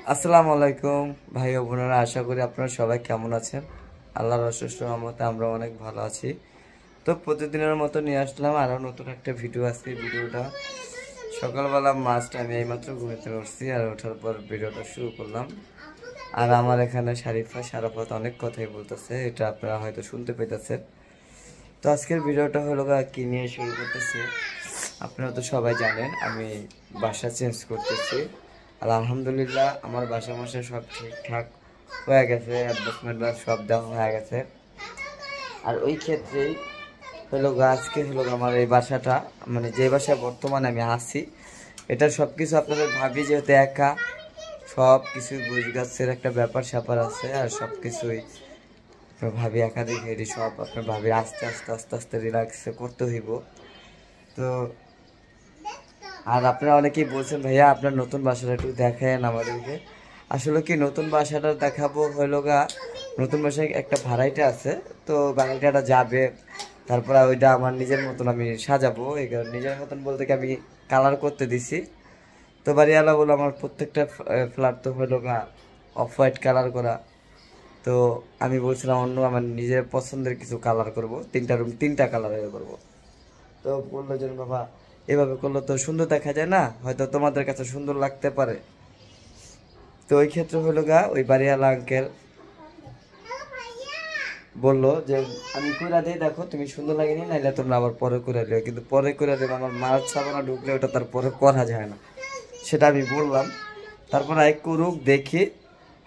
আসসালামু আলাইকুম ভাই ও বোনেরা, আশা করি আপনারা সবাই কেমন আছেন। আল্লাহর অশেষ রহমতে আমরা অনেক ভালো আছি। তো প্রতিদিনের মতো নিয়ে আসলাম আরও নতুন একটা ভিডিও। আজকে ভিডিওটা সকালবেলা মাস্ট আমি এইমাত্র ঘুমিয়ে উঠছি, আর ওঠার পর ভিডিওটা শুরু করলাম। আর আমার এখানে শারিফা সারাফত অনেক কথাই বলতেছে, এটা আপনারা হয়তো শুনতে পেতেছেন। তো আজকের ভিডিওটা হলো কি নিয়ে শুরু করতেছি, আপনারা তো সবাই জানেন আমি বাসা চেঞ্জ করতেছি। আর আলহামদুলিল্লাহ আমার বাসা মশা সব ঠিকঠাক হয়ে গেছে, অ্যাডজাস্টমেন্ট সব দেওয়া হয়ে গেছে। আর ওই ক্ষেত্রেই হলো আজকে হলো আমার এই বাসাটা, মানে যে বাসায় বর্তমানে আমি আছি, এটা সব কিছু আপনাদের ভাবি যেহেতু একা সব কিছু গুছগাছের একটা ব্যাপার স্যাপার আছে, আর সব কিছুই ভাবি একা দেখে এটি সব আপনার ভাবি আস্তে আস্তে আস্তে আস্তে রিল্যাক্সে করতে হইব। তো আর আপনারা অনেকেই বলছেন ভাইয়া আপনার নতুন বাসাটা একটু দেখেন আমাদেরকে। আসলে কি নতুন বাসাটা দেখাবো হইলো নতুন বাসায় একটা ভাড়াইটা আছে, তো ভাড়াইটাটা যাবে, তারপর ওইটা আমার নিজের মতন আমি সাজাবো। এই নিজের মতন বলতে কি আমি কালার করতে দিছি। তো বাড়িওয়ালা বলো আমার প্রত্যেকটা ফ্ল্যাট তো হইলো অফ হোয়াইট কালার করা, তো আমি বলছিলাম অন্য আমার নিজের পছন্দের কিছু কালার করব, 3টা রুম 3টা কালার করব। তো বললো যে বাবা এভাবে করলে তো সুন্দর দেখা যায় না, হয়তো তোমাদের কাছে সুন্দর লাগতে পারে। তো ওই ক্ষেত্রে হলো ওই বাড়িওয়ালা আঙ্কেল বললো যে আমি কইরা দিই, দেখো তুমি সুন্দর লাগেনি, নাইলে তোমরা আবার পরে করে দিও, কিন্তু পরে করে দেবো আমার মাছ ছাপানো ঢুকলে ওটা তারপরে করা যায় না, সেটা আমি বললাম। তারপর এক করুক দেখি,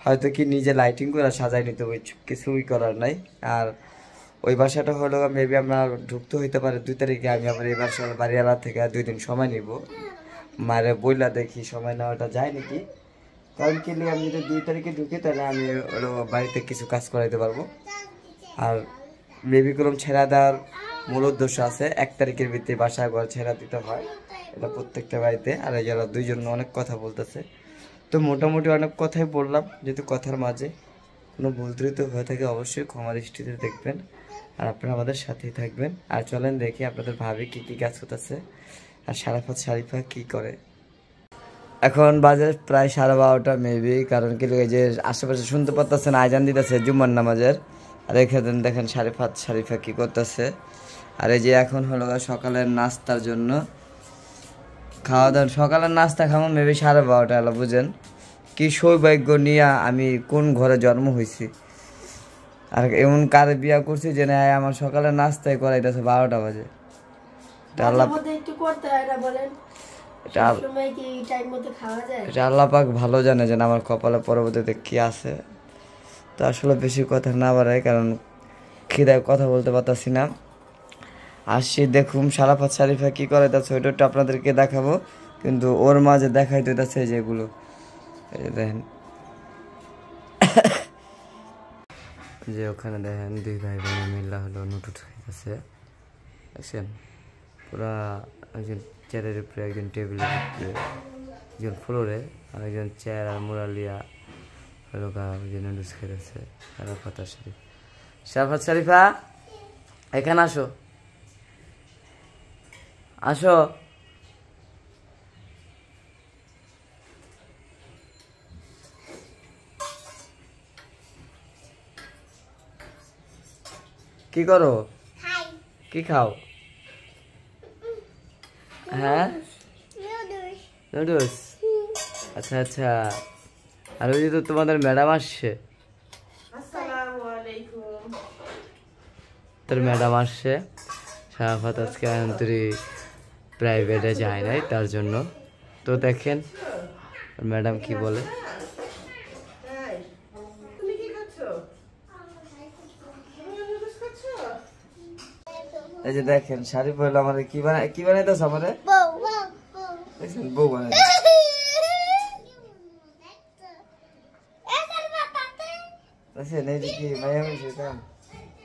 হয়তো কি নিজে লাইটিং করে সাজাই নিতে হবে, কিছুই করার নাই। আর ওই বাসাটা হলো মেবি আপনার ঢুকতে হইতে পারে 2 তারিখে। আমি আবার এই বাসার বাড়িওয়ালা থেকে 2 দিন সময় নিব, মারে বইলা দেখি সময় নেওয়াটা যায় নাকি। কারণ কি আমি যদি 2 তারিখে ঢুকি তাহলে আমি বাড়িতে কিছু কাজ করাইতে পারবো। আর বেবি কলম ছেড়া দেওয়ার মূল উদ্দেশ্য আছে 1 তারিখের ভিতরে বাসা ঘর ছেড়া দিতে হয়, এটা প্রত্যেকটা বাড়িতে। আর যারা 2 জন অনেক কথা বলতেছে, তো মোটামুটি অনেক কথাই বললাম, যেহেতু কথার মাঝে কোনো ভুল ত্রুটি হয়ে থাকে অবশ্যই ক্ষমার দৃষ্টিতে দেখবেন, আর আপনারা আমাদের সাথেই থাকবেন। আর চলেন দেখি আপনাদের ভাবি কি কি কাজ করতেছে আর শারিফা কি করে। এখন বাজে প্রায় 12:30 মেবি, কারণ কি যে আশেপাশে শুনতে পারতেছেন আজান দিতেছে জুম্মার নামাজের। আর এখানে দেখেন শারিফা কি করতেছে। আর এই যে এখন হলো সকালের নাস্তার জন্য খাওয়া দাওয়া, সকালের নাস্তা খাবো মেবি 12:30 হলো। বুঝেন কি সৌভাগ্য নিয়ে আমি কোন ঘরে জন্ম হয়েছি, আর এমন কারে বিয়া করছি যে না আমার সকালে নাস্তায় করাইতেছে 12টা বাজে। আল্লাহ পাক ভালো জানে যে আমার কপালে পরবর্তীতে কি আছে। তো আসলে বেশি কথা না বাড়াই, কারণ খিদায় কথা বলতে পারতাছি না। আসছি দেখুন শারিফা কি করাইতেছে, ওইটা আপনাদেরকে দেখাবো, কিন্তু ওর মাঝে দেখাই দিতেছে যেগুলো দেখেন যে ওখানে দেখেন 2 ভাই বোন মিল্লা হলো নুটুট খাইতেছে, দেখছেন পুরা। একজন চেয়ারের উপরে, একজন টেবিলের উপরে, একজন ফ্লোরে, আর একজন চেয়ার আর মুরালিয়া হলো একজন নুডলস খাইতেছে। শারিফা এখানে আসো, আসো। কি করো, কি খাও? হ্যাঁ নুডলস, আচ্ছা আচ্ছা। আর ওই যে তো তোমাদের ম্যাডাম আসছে, তোর ম্যাডাম আসছে। শারাফাত আজকে প্রাইভেটে যায় নাই তার জন্য। তো দেখেন ম্যাডাম কি বলে। এই যে দেখেন শারিফ হইলো আমাদের কি বানাইতেছ, আমাদের বউ বানাই। এই যে কি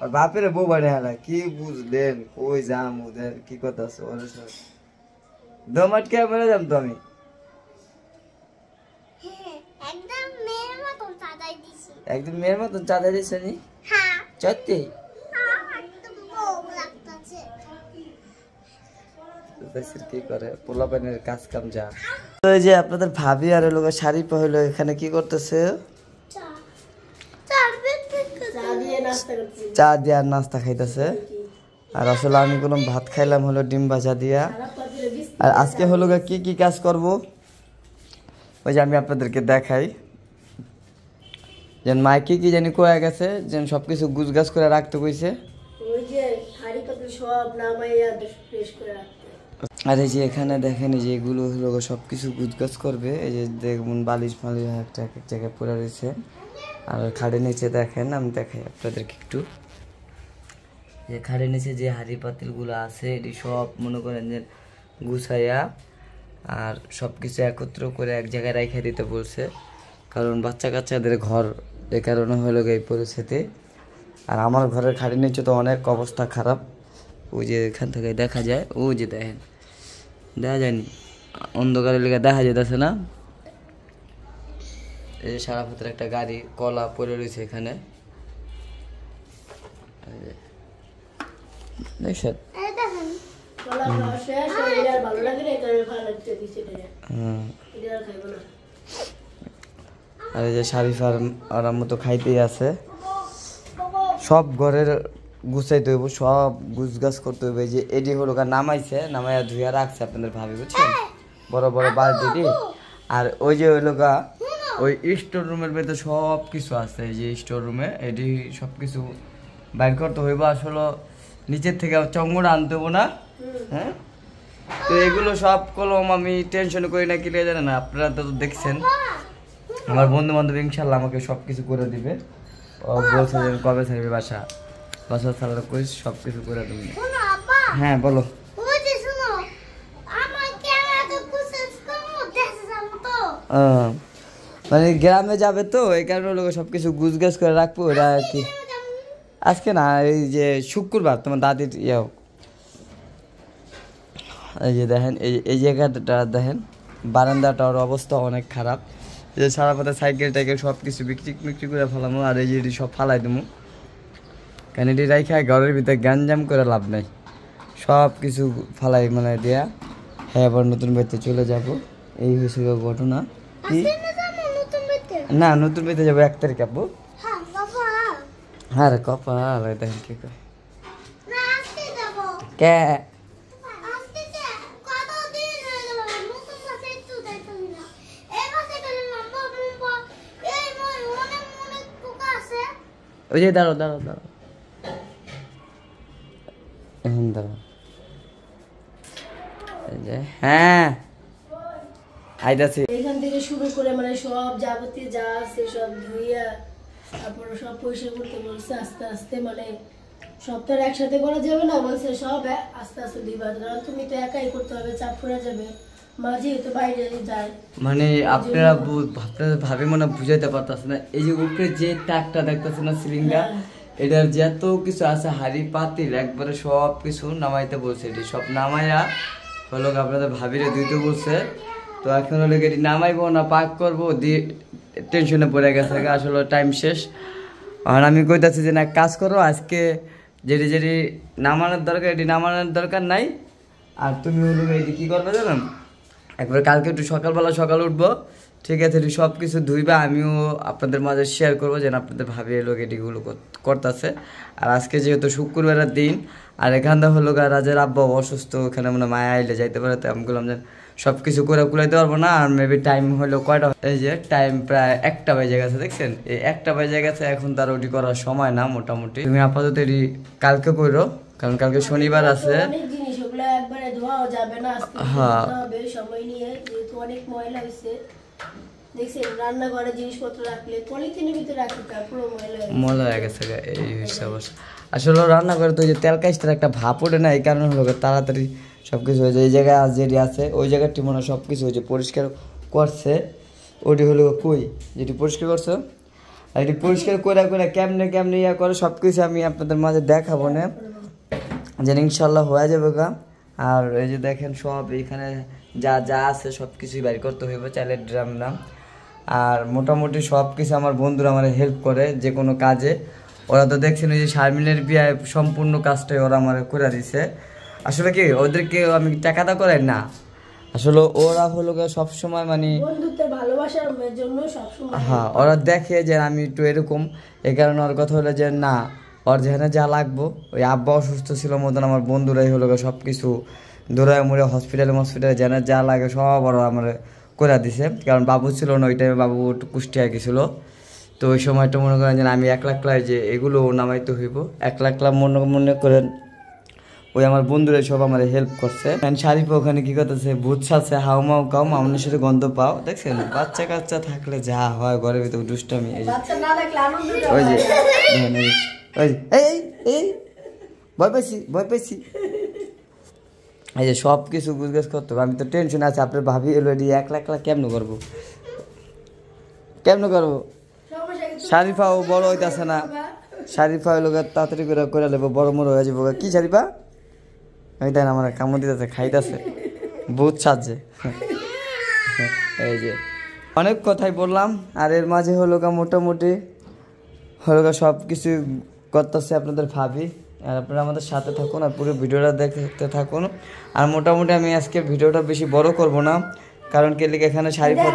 আর বাপের বউ বানাই হারা, কি বুঝলেন কই যাম ওদের কি কথা আছে দম আটকে মেরে যাম। তো আমি একদম মেয়ের মতন চাঁদাই দিছে নি সত্যি। কি করে পোলা পানের কাজ কাম যা। ওই যে আপনাদের ভাবি আর লোক শাড়ি পহলো এখানে কি করতেছে? চা দিয়ে আর নাস্তা খাইতেছে। আর আসলে আমি কোনো ভাত খাইলাম হলো ডিম ভাজা দিয়া। আর আজকে হলো কি কি কাজ করব ওই যে আমি আপনাদেরকে দেখাই। যেন মাইকে কি জানি কয়ে গেছে যেন সবকিছু গুছগাছ করে রাখতে কইছে। আর এই যে এখানে দেখেন এই যে এগুলো হলো সবকিছু গুছগাছ করবে। এই যে দেখুন বালিশ ফালিশ একটা এক জায়গায় পড়ে রয়েছে। আর খাড়ের নিচে দেখেন আমি দেখাই আপনাদেরকে একটু, যে খাড়ের নিচে যে হাঁড়ি পাতিলগুলো আছে এটি সব মনে করেন যে গুছাইয়া আর সব কিছু একত্র করে এক জায়গায় রেখে দিতে বলছে, কারণ বাচ্চা কাচ্চাদের ঘর এ কারণে হলো এই পরিস্থিতি। আর আমার ঘরের খাড়ির নিচে তো অনেক অবস্থা খারাপ, ওই যে এখান থেকে দেখা যায়, ওই যে দেখেন দেখা যায়নি অন্ধকারের লেগে দেখা যেতেছে না। এই যে সারা পথের একটা গাড়ি কলা পড়ে রয়েছে এখানে দেখছেন। আর এই যে শারিফার আরাম মতো খাইতেই আছে। সব ঘরের গুছাইতে হইব, সব গুছগাছ করতে হইব। এই যে এডি হলো নামাইছে, নামাইয়া ধুইয়া রাখছে আপনাদের ভাবি, বুঝছেন, বড় বড় বালতি দিয়ে। আর ওই যে হইলো ওই স্টোর রুমের ভেতরে সব কিছু আছে। এই যে স্টোর রুমে এটি সব কিছু বাইর করতে হইব। আসলে নিচের থেকে চঙ্গড় আনতে হবো না। হ্যাঁ, তো এগুলো সব কলম আমি টেনশন করি না, কি জানেন না, আপনারা তো দেখছেন আমার বন্ধু বান্ধব ইনশাল্লাহ আমাকে সব কিছু করে দিবে। ও বলছে যে কবে ছাড়বে বাসা, বাসা ছাড়ার কই সব কিছু করে দেবে। হ্যাঁ বলো। মানে গ্রামে যাবে তো এই কারণে লোক সবকিছু গুছগাছ করে রাখবো। ওরা আর কি আজকে না, এই যে শুক্রবার তোমার দাদির ইয়ে। এই যে দেখেন এই জায়গাটা দেখেন, বারান্দাটার অবস্থা অনেক খারাপ। এই যে সারা পথে সাইকেল টাইকেল সব কিছু বিক্রি করে ফেলামো। আর এই যে সব ফালাই দেবো, কারণ এটি রাইখা ঘরের ভিতরে গ্যাঞ্জাম করে লাভ নাই। সব কিছু ফালাই মানে দেয়া। হ্যাঁ, আবার নতুন বাড়িতে চলে যাব, এই হয়েছে ঘটনা। কি না, নতুন বাড়িতে যাবো 1 তারিখ আপু। হ্যাঁ রে কপাল, দেখেন কি কয় কে ওই যে দাঁড়ো দাঁড়ো দাঁড়ো এখন দাঁড়ো। হ্যাঁ আইতাছি। এখান থেকে শুরু করে মানে সব যাবতীয় যা আছে সব ধুইয়া তারপর সব পরিষ্কার করতে বলছে আস্তে আস্তে। মানে সব তো একসাথে করা যাবে না, বলছে সব আস্তে আস্তে দিবা, কারণ তুমি তো একাই করতে হবে, চাপ পড়ে যাবে। মাঝে তো বাইরে যায়, মানে আপনারা ভাবে মনে বুঝাইতে পারতেছে না। এই যে উপরে যে টাকটা দেখতেছে না সিলিংটা, এটার যত কিছু আছে হাড়ি পাতিল একবারে সব কিছু নামাইতে বলছে। এটি সব নামাইয়া হলো আপনাদের ভাবিরে দিতে বলছে। তো এখন হলো এটি নামাইবো না পাক করবো দিয়ে টেনশনে পড়ে গেছে। আসলে টাইম শেষ। আর আমি কইতাছি যে না, কাজ করো, আজকে যেটি যেটি নামানোর দরকার এটি নামানোর দরকার নাই। আর তুমি হলো এটি কী করবে জানো, একবার কালকে একটু সকাল উঠবো, ঠিক আছে, এটি সব কিছু ধুইবা, আমিও আপনাদের মাঝে শেয়ার করবো যেন আপনাদের ভাবি এলো এটিগুলো করতেছে। আর আজকে যেহেতু শুক্রবারের দিন, আর এখানটা হলো রাজের আব্বা অসুস্থ, ওখানে মানে মায়া আইলে যাইতে পারে, তো আমি বললাম যে সব কিছু করে কুলাইতে পারবো না। আর মেবি টাইম হলো কয়টা, এই যে টাইম প্রায় 1টা বেজে গেছে, দেখছেন, এই 1টা বেজে গেছে। এখন তার ওটি করার সময় না মোটামুটি। তুমি আপাতত এটি কালকে করো, কারণ কালকে শনিবার আছে। হ্যাঁ, সময় নিয়ে যেহেতু অনেক ময়লা হয়েছে, দেখছেন রান্নাঘরে জিনিসপত্র রাখলে পলিথিনের ভিতরে রাখি পুরো ময়লা হয়ে গেছে। এই হচ্ছে অবস্থা। আসলে রান্নাঘরে তো ওই যে তেল কাজটার একটা ভাপ ওঠে না, এই কারণে হলো তাড়াতাড়ি সবকিছু হয়ে যায়। এই জায়গায় আজ যেটি আছে ওই জায়গাটি মনে হয় সবকিছু হয়েছে পরিষ্কার করছে। ওটি হলো কই যেটি পরিষ্কার করছো, আর এটি পরিষ্কার করে কেমনে ইয়া করে সব কিছু আমি আপনাদের মাঝে দেখাবো না, যেন ইনশাল্লাহ হয়ে যাবে গা। আর এই যে দেখেন সব এখানে যা যা আছে সব কিছুই বাইর করতে হইবে, চাইলের ড্রাম নাম। আর মোটামুটি সব কিছু আমার বন্ধুরা আমার হেল্প করে যে কোনো কাজে। ওরা তো দেখছেন ওই যে শারমিনের বিয়ায় সম্পূর্ণ কাজটাই ওরা আমার করে দিছে। আসলে কি ওদেরকে আমি টাকাটা করাই না, আসলে ওরা হলো সব সময় মানে বন্ধুত্বের ভালোবাসার জন্য সবসময় হ্যাঁ ওরা দেখে যে আমি একটু এরকম, এই কারণে ওর কথা হলো যে না ওর যেখানে যা লাগবো, ওই আব্বা অসুস্থ ছিল মতন আমার বন্ধুরাই হলো সব কিছু দৌড়ায় মুড়ে হসপিটালে যেন যা লাগে সব ওরা আমার করে দিছে। কারণ বাবু ছিল না ওই টাইমে, বাবু একটু কুষ্টিয়া গেছিলো। তো ওই সময়টা মনে করেন যে আমি 1 লাখ যে এগুলো নামাইতে হইব, 1 লাখ মনে করেন ওই আমার বন্ধুরা সব আমার হেল্প করছে। শারিফ ওখানে কি করতেছে ভূত সাথে হাউমাউ কাউ মামনের সাথে গন্ধ পাও, দেখছেন বাচ্চা কাচ্চা থাকলে যা হয় ঘরের ভিতরে দুষ্টামি। ওই যে ওই এই এই ভয় পাইছি এই যে সব কিছু গুজগাছ করতে হবে। আমি তো টেনশন আছে, আপনার ভাবি অলরেডি 1 লাখ কেমন করবো শারিফাও বড় হইতেছে না, শারিফা হইলো তাড়াতাড়ি করে নেবো, বড় মড় হয়ে যাবো। কি শারিফা ওই দেন আমার কামড় দিতেছে খাইতেছে ভূত সাজছে। এই যে অনেক কথাই বললাম, আর এর মাঝে হলো মোটামুটি হলো সব কিছু করতেছে আপনাদের ভাবি। আর আপনারা আমাদের সাথে থাকুন আর পুরো ভিডিওটা দেখতে থাকুন। আর মোটামুটি আমি আজকে ভিডিওটা বেশি বড় করব না, কারণ কে লিখে এখানে শারিফা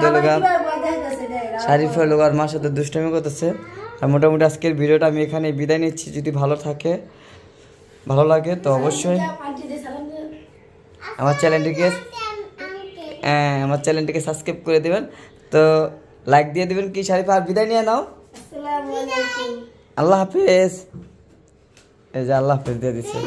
আর মার সাথে দুষ্টামি করতেছে। আর মোটামুটি আজকের ভিডিওটা আমি এখানে বিদায় নিচ্ছি। যদি ভালো লাগে তো অবশ্যই আমার চ্যানেলটিকে সাবস্ক্রাইব করে দেবেন, তো লাইক দিয়ে দেবেন। কি শারিফা আর বিদায় নিয়ে নাও, আল্লাহ হাফেজ। এই যে আল্লাহ হাফেজ দিয়ে দিচ্ছে।